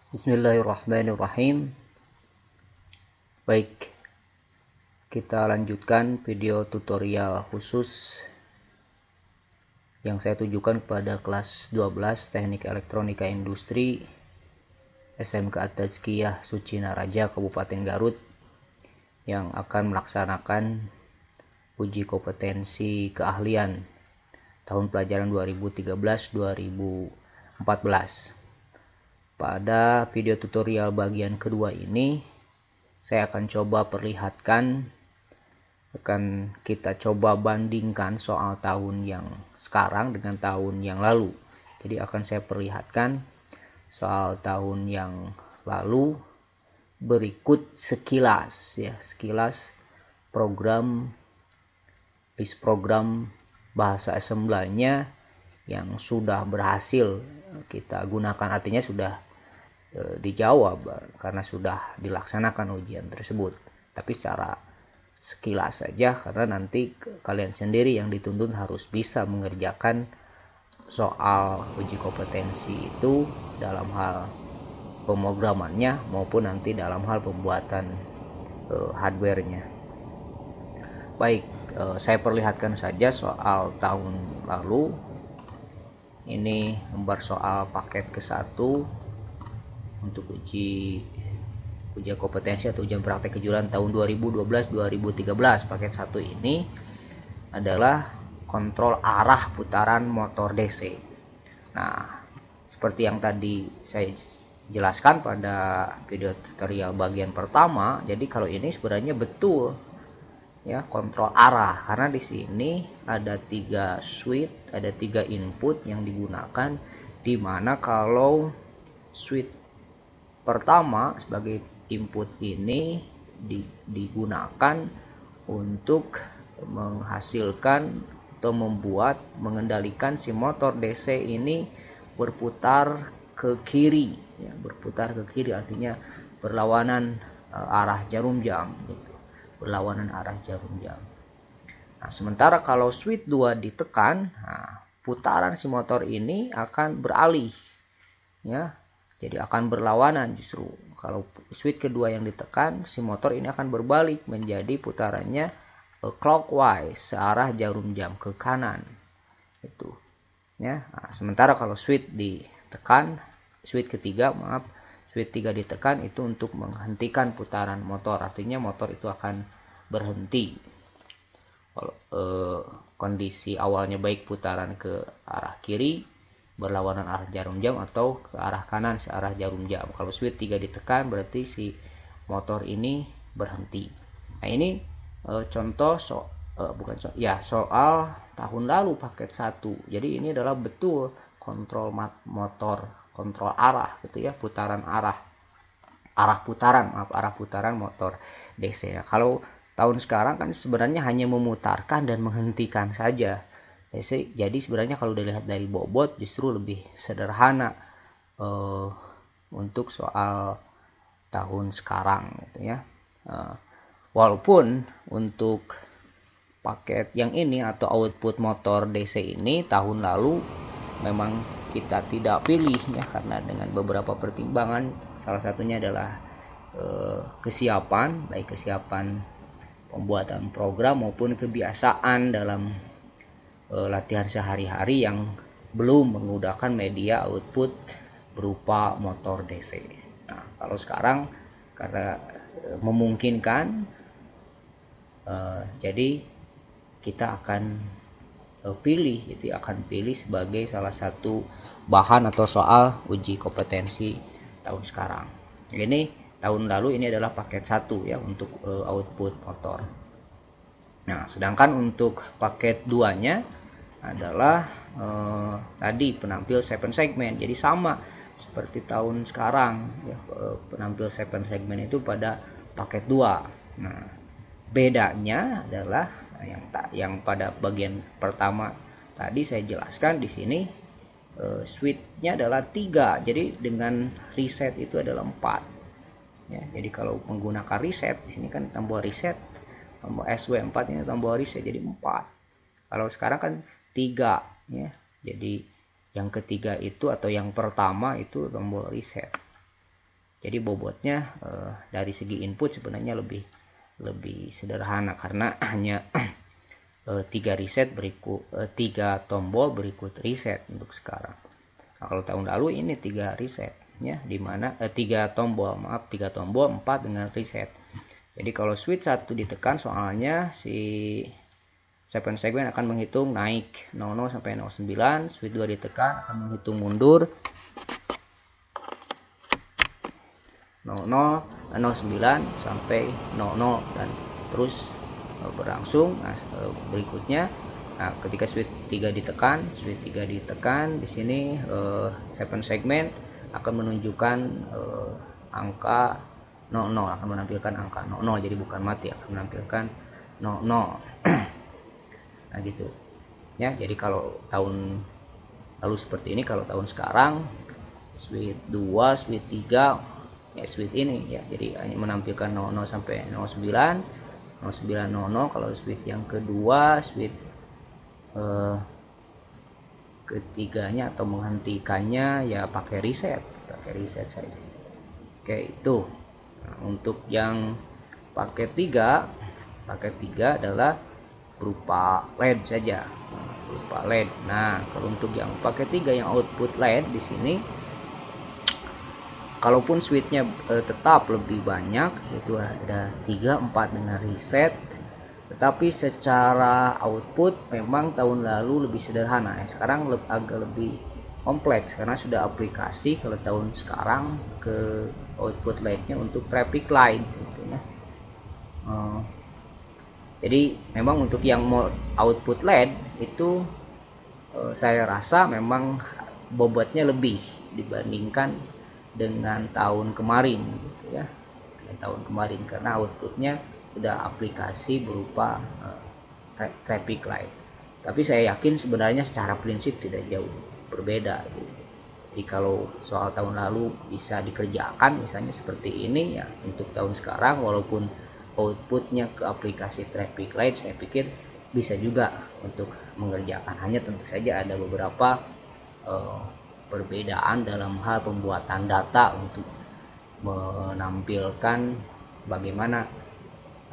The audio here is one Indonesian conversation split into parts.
Bismillahirrahmanirrahim. Baik, kita lanjutkan video tutorial khusus yang saya tujukan kepada kelas 12 Teknik Elektronika Industri SMK At-Tazkiyah Sucinaraja Kabupaten Garut yang akan melaksanakan uji kompetensi keahlian tahun pelajaran 2013-2014. Pada video tutorial bagian kedua ini saya akan coba perlihatkan, kita coba bandingkan soal tahun yang sekarang dengan tahun yang lalu. Jadi akan saya perlihatkan soal tahun yang lalu berikut sekilas sekilas list program bahasa assembly-nya yang sudah berhasil kita gunakan, artinya sudah dijawab karena sudah dilaksanakan ujian tersebut. Tapi secara sekilas saja, karena nanti kalian sendiri yang dituntut harus bisa mengerjakan soal uji kompetensi itu dalam hal pemrogramannya maupun nanti dalam hal pembuatan hardware-nya. Baik, saya perlihatkan saja soal tahun lalu. Ini lembar soal paket ke-1 untuk ujian kompetensi atau ujian praktek kejuruan tahun 2012-2013. Paket 1 ini adalah kontrol arah putaran motor DC. Nah, seperti yang tadi saya jelaskan pada video tutorial bagian pertama, jadi kalau ini sebenarnya betul ya, kontrol arah, karena di sini ada 3 switch, ada 3 input yang digunakan, dimana kalau switch pertama sebagai input ini digunakan untuk menghasilkan atau mengendalikan si motor DC ini berputar ke kiri ya, berputar ke kiri artinya berlawanan arah jarum jam gitu. Berlawanan arah jarum jam. Nah, sementara kalau switch 2 ditekan, putaran si motor ini akan beralih ya. Jadi akan berlawanan justru. Kalau switch kedua yang ditekan, si motor ini akan berbalik menjadi putarannya clockwise, searah jarum jam ke kanan. Itu. Ya. Nah, sementara kalau switch ditekan, switch 3 ditekan itu untuk menghentikan putaran motor. Artinya motor itu akan berhenti. Kalau kondisi awalnya baik putaran ke arah kiri, berlawanan arah jarum jam, atau ke arah kanan searah jarum jam. Kalau switch 3 ditekan berarti si motor ini berhenti. Nah, ini contoh soal tahun lalu paket 1. Jadi ini adalah betul kontrol motor, kontrol arah gitu ya, putaran arah putaran motor DC. Nah, kalau tahun sekarang kan sebenarnya hanya memutarkan dan menghentikan saja. Jadi sebenarnya kalau dilihat dari bobot justru lebih sederhana untuk soal tahun sekarang gitu ya. Walaupun untuk paket yang ini atau output motor DC ini tahun lalu memang kita tidak pilih ya, karena dengan beberapa pertimbangan, salah satunya adalah kesiapan, baik kesiapan pembuatan program maupun kebiasaan dalam latihan sehari-hari yang belum menggunakan media output berupa motor DC. Nah, kalau sekarang karena memungkinkan, jadi kita akan pilih sebagai salah satu bahan atau soal uji kompetensi tahun sekarang. Ini tahun lalu ini adalah paket 1 ya untuk output motor. Nah, sedangkan untuk paket 2-nya adalah tadi penampil 7 segmen. Jadi sama seperti tahun sekarang ya, penampil 7 segmen itu pada paket 2. Nah, bedanya adalah yang pada bagian pertama tadi saya jelaskan, di sini switch-nya adalah 3. Jadi dengan reset itu adalah 4. Ya, jadi kalau menggunakan reset di sini kan tombol reset, tombol SW4 ini tombol reset jadi 4. Kalau sekarang kan 3 ya. Jadi yang ketiga itu atau yang pertama itu tombol reset. Jadi bobotnya dari segi input sebenarnya lebih sederhana karena hanya 3 reset berikut 3 tombol berikut reset untuk sekarang. Nah, kalau tahun lalu ini 3 reset ya, dimana 3 tombol 4 dengan reset. Jadi kalau switch 1 ditekan, soalnya si 7 segment akan menghitung naik 00 sampai 09, switch 2 ditekan akan menghitung mundur 00, 09 sampai 00 dan terus berlangsung. Nah, berikutnya, nah, ketika switch 3 ditekan, di sini 7 segment akan menunjukkan angka 00, akan menampilkan angka 00, jadi bukan mati, akan menampilkan 00. Nah gitu ya. Jadi kalau tahun lalu seperti ini, kalau tahun sekarang switch 2, switch 3 ya, switch ini ya, jadi hanya menampilkan 00 sampai 09, 0900. Kalau switch yang kedua, switch ketiganya atau menghentikannya ya pakai reset saja. Oke, itu. Nah, untuk yang paket 3 adalah berupa LED saja, berupa LED. Nah, kalau untuk yang paket 3 yang output LED di sini, kalaupun switchnya tetap lebih banyak, itu ada 3, 4 dengan reset, tetapi secara output memang tahun lalu lebih sederhana ya. Sekarang agak lebih kompleks karena sudah aplikasi kalau tahun sekarang ke output LED-nya untuk traffic light gitu ya. Jadi memang untuk yang output LED itu saya rasa memang bobotnya lebih dibandingkan dengan tahun kemarin gitu ya. Tahun kemarin karena outputnya sudah aplikasi berupa traffic light. Tapi saya yakin sebenarnya secara prinsip tidak jauh berbeda gitu. Jadi kalau soal tahun lalu bisa dikerjakan misalnya seperti ini ya, untuk tahun sekarang walaupun outputnya ke aplikasi traffic light, saya pikir bisa juga untuk mengerjakan. Hanya tentu saja ada beberapa perbedaan dalam hal pembuatan data untuk menampilkan bagaimana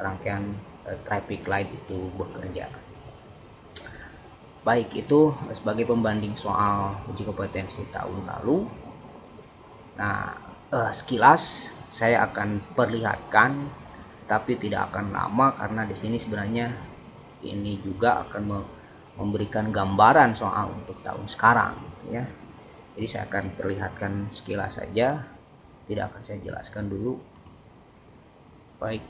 rangkaian traffic light itu bekerja. Baik, itu sebagai pembanding soal uji kompetensi tahun lalu. Nah, sekilas saya akan perlihatkan, tapi tidak akan lama karena di sini sebenarnya ini juga akan memberikan gambaran soal untuk tahun sekarang ya. Jadi saya akan perlihatkan sekilas saja, tidak akan saya jelaskan dulu. Baik,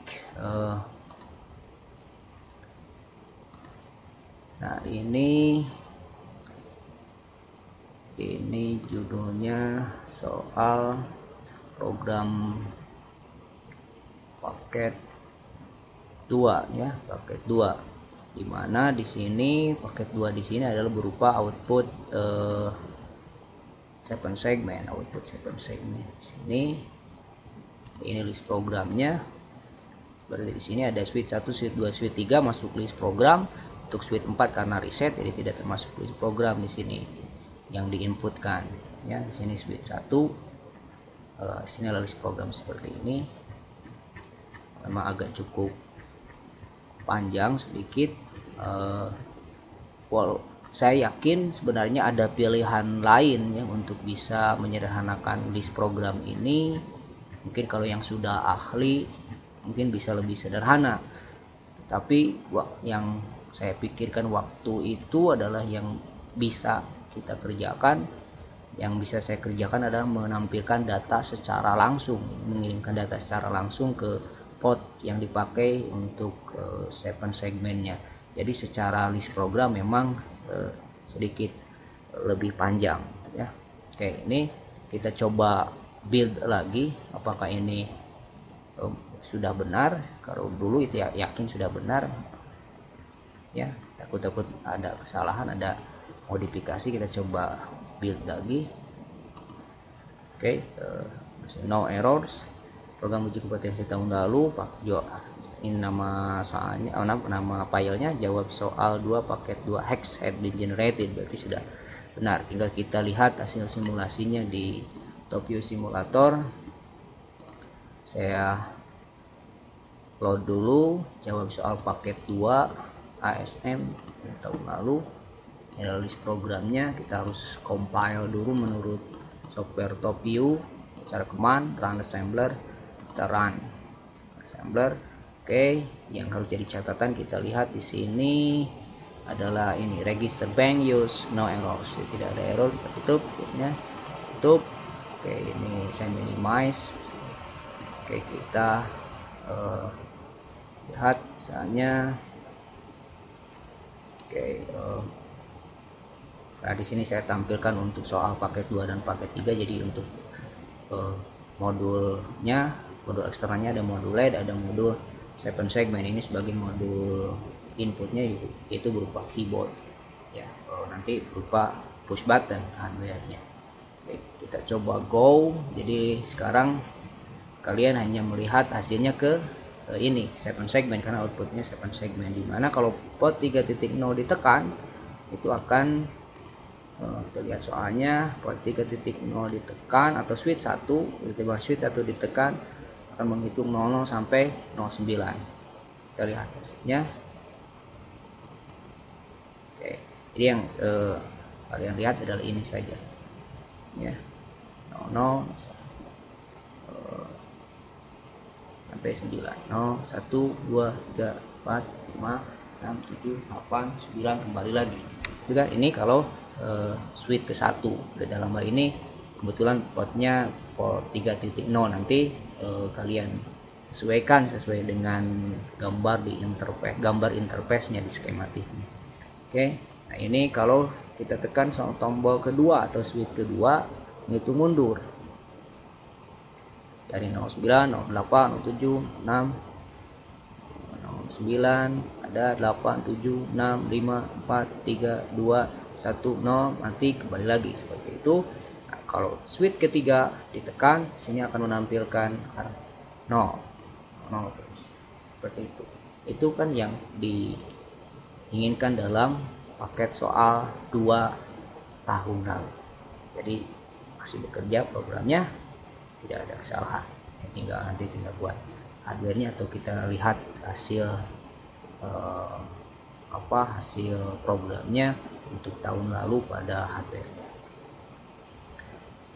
nah ini judulnya soal program paket 2 ya, paket 2, dimana di sini paket 2 di sini adalah berupa output 7 segment, output 7 segment. Di sini ini list programnya. Berarti di sini ada switch 1, switch 2, switch 3 masuk list program. Untuk switch 4 karena reset jadi tidak termasuk list program di sini yang diinputkan ya. Di sini switch 1, di sini adalah list program seperti ini. Memang agak cukup panjang sedikit. Saya yakin sebenarnya ada pilihan lain ya untuk bisa menyederhanakan list program ini. Mungkin kalau yang sudah ahli mungkin bisa lebih sederhana, tapi yang saya pikirkan waktu itu adalah yang bisa kita kerjakan. Yang bisa saya kerjakan adalah menampilkan data secara langsung, mengirimkan data secara langsung ke port yang dipakai untuk 7 segmennya. Jadi secara list program memang sedikit lebih panjang ya. Oke, ini kita coba build lagi apakah ini sudah benar. Kalau dulu itu ya yakin sudah benar ya, takut ada kesalahan, ada modifikasi. Kita coba build lagi. Oke, no errors, program uji kompetensi tahun lalu. Ini nama soalnya, nama filenya jawab soal 2 paket 2 hex had been generated, berarti sudah benar. Tinggal kita lihat hasil simulasinya di TopView Simulator. Saya load dulu, jawab soal paket 2 ASM tahun lalu. Ini adalah list programnya. Kita harus compile dulu menurut software TopView. Cara command run assembler, kita run assembler. Oke, yang harus jadi catatan kita lihat di sini adalah ini register bank use no errors. Jadi, tidak ada error. Kita tutup ya. Tutup. Oke, ini saya minimize. Oke, kita lihat misalnya. Oke, nah di sini saya tampilkan untuk soal paket 2 dan paket 3. Jadi untuk modulnya, modul eksternalnya ada modul LED, ada modul 7 segment. Ini sebagai modul inputnya itu berupa keyboard ya, nanti berupa push button hardware-nya. Baik, kita coba go. Jadi sekarang kalian hanya melihat hasilnya ke ini 7 segment karena outputnya 7 segment, dimana kalau port 3.0 ditekan itu akan kita lihat soalnya port 3.0 ditekan atau switch 1 tiba-tiba switch 1 ditekan akan menghitung 00 sampai 09. Kita lihat hasilnya. Oke, jadi yang kalian lihat adalah ini saja ya, 00 sampai 9, 0, 1, 2, 3, 4, 5, 6, 7, 8, 9, kembali lagi. Itu kan ini kalau switch ke 1. Dalam hal ini kebetulan portnya port 3.0. Nanti kalian sesuaikan sesuai dengan gambar di interface, gambar interface-nya di skematiknya. Oke, nah ini kalau kita tekan tombol kedua atau switch kedua, itu mundur dari 09, 08, 07, 6, 09, ada 8, 7, 6, 5, 4, 3, 2, 1, 0, nanti kembali lagi seperti itu. Nah, kalau switch ketiga ditekan, sini akan menampilkan 0, 0 terus seperti itu. Itu kan yang diinginkan dalam paket soal 2 tahun lalu. Jadi masih bekerja programnya, tidak ada kesalahan. Nanti tinggal buat hardware-nya atau kita lihat hasil hasil programnya untuk tahun lalu pada hardware-nya.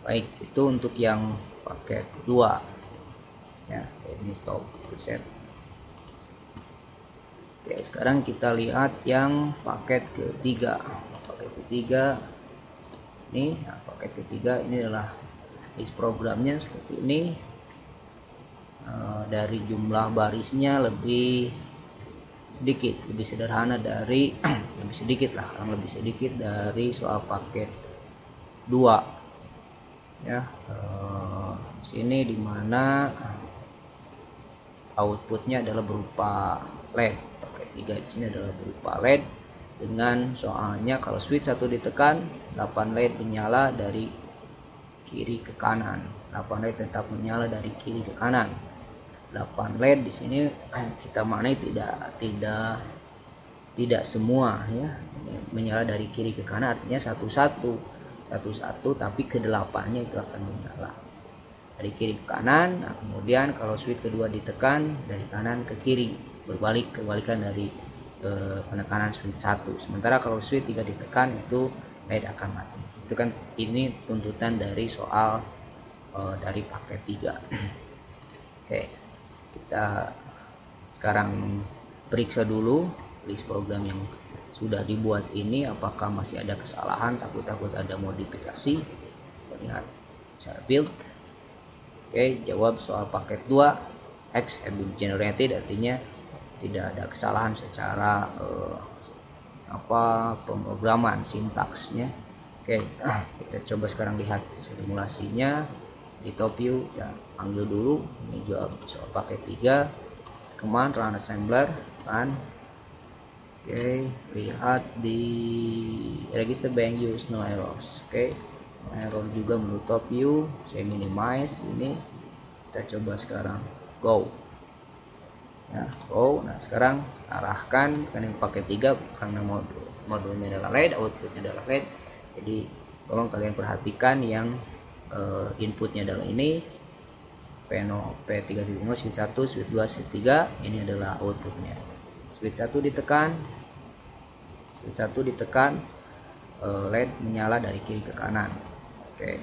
Baik, itu untuk yang paket 2 ya. Ini stop preset. Oke, sekarang kita lihat yang paket ketiga. Paket ketiga ini, nah, paket ketiga ini adalah list programnya seperti ini. Dari jumlah barisnya lebih sedikit, lebih sederhana dari lebih sedikit dari soal paket 2 ya. Sini dimana outputnya adalah berupa LED. Paket 3 di sini adalah berupa LED dengan soalnya kalau switch 1 ditekan 8 LED menyala dari kiri ke kanan, 8 LED tetap menyala dari kiri ke kanan. 8 LED di sini kita maknai tidak semua ya menyala dari kiri ke kanan, artinya satu-satu, tapi ke-8-nya itu akan menyala dari kiri ke kanan. Nah, kemudian kalau switch kedua ditekan dari kanan ke kiri, kebalikan dari penekanan switch 1. Sementara kalau switch 3 ditekan itu LED akan mati. Itu kan ini tuntutan dari soal dari paket 3. Oke, kita sekarang periksa dulu list program yang sudah dibuat ini apakah masih ada kesalahan, takut ada modifikasi. Lihat cara build. Oke, jawab soal paket 2 X have been generated, artinya tidak ada kesalahan secara pemrograman sintaksnya. Oke, kita coba sekarang lihat simulasinya di TopView. Kita panggil dulu ini jawab soal paket 3, command run assembler kan. Oke, lihat di register bank use no errors. Oke, no error juga menurut TopView. Saya minimize ini, kita coba sekarang go ya, go. Nah, sekarang arahkan kan yang paket 3 karena modulnya adalah LED, outputnya adalah LED. Jadi tolong kalian perhatikan yang inputnya adalah ini, P3.0 switch 1, switch 2, switch 3. Ini adalah outputnya. Switch 1 ditekan, LED menyala dari kiri ke kanan. Oke,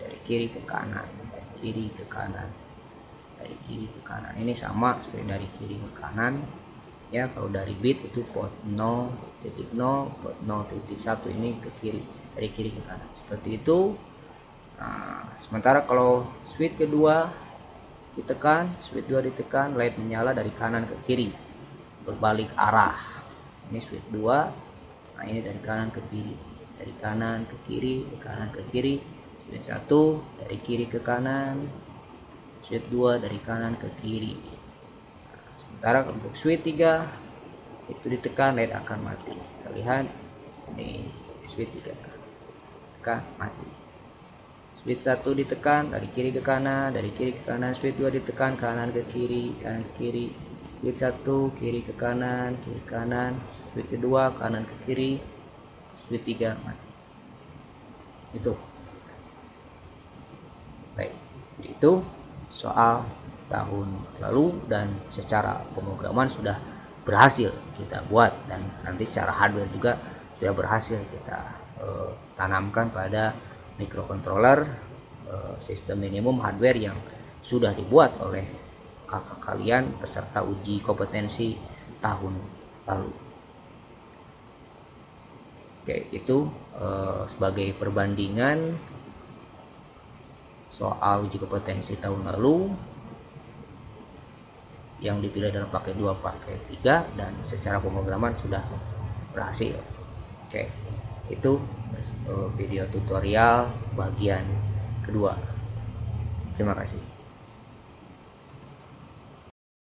dari kiri ke kanan, dari kiri ke kanan, dari kiri ke kanan. Ini sama seperti dari kiri ke kanan ya. Kalau dari bit itu port 0.0, port 0.1, ini ke kiri, dari kiri ke kanan, seperti itu. Nah, sementara kalau switch kedua ditekan, switch 2 ditekan, LED menyala dari kanan ke kiri, berbalik arah. Ini switch 2. Nah, ini dari kanan ke kiri, dari kanan ke kiri, ke kanan ke kiri. Switch 1 dari kiri ke kanan, switch 2 dari kanan ke kiri. Nah, sementara untuk switch 3 itu ditekan, LED akan mati. Kita lihat ini switch 3 tekan, mati. Switch 1 ditekan dari kiri ke kanan, dari kiri ke kanan. Switch 2 ditekan, kanan ke kiri, kanan ke kiri. Switch 1 kiri ke kanan, kiri ke kanan. Switch kedua kanan ke kiri. Switch 3 mati. Itu. Baik, itu soal tahun lalu, dan secara pemrograman sudah berhasil kita buat, dan nanti secara hardware juga sudah berhasil kita tanamkan pada microcontroller sistem minimum hardware yang sudah dibuat oleh kakak kalian peserta uji kompetensi tahun lalu. Oke, itu sebagai perbandingan soal uji kompetensi tahun lalu yang dipilih dalam paket 2, paket 3, dan secara pemrograman sudah berhasil. Oke, itu video tutorial bagian kedua. Terima kasih.